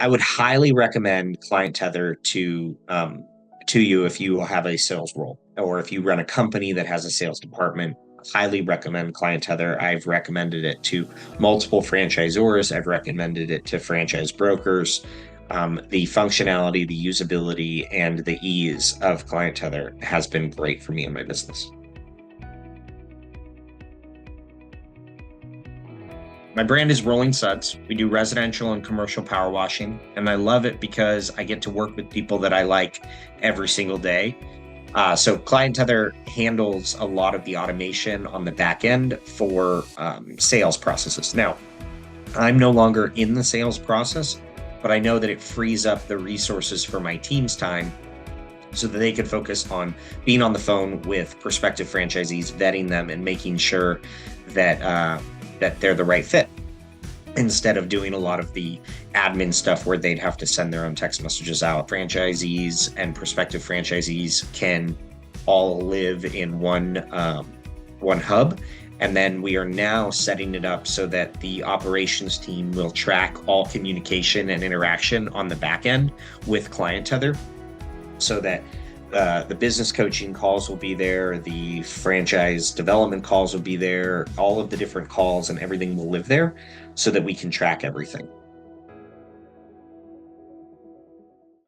I would highly recommend ClientTether to you if you have a sales role or if you run a company that has a sales department. Highly recommend ClientTether. I've recommended it to multiple franchisors. I've recommended it to franchise brokers. The functionality, the usability, and the ease of ClientTether has been great for me and my business. My brand is Rolling Suds. We do residential and commercial power washing, and I love it because I get to work with people that I like every single day. So ClientTether handles a lot of the automation on the back end for sales processes. Now, I'm no longer in the sales process, but I know that it frees up the resources for my team's time so that they can focus on being on the phone with prospective franchisees, vetting them, and making sure that that they're the right fit, instead of doing a lot of the admin stuff where they'd have to send their own text messages out. Franchisees and prospective franchisees can all live in one hub. And then we are now setting it up so that the operations team will track all communication and interaction on the back end with ClientTether, so that the business coaching calls will be there, the franchise development calls will be there, all of the different calls and everything will live there so that we can track everything.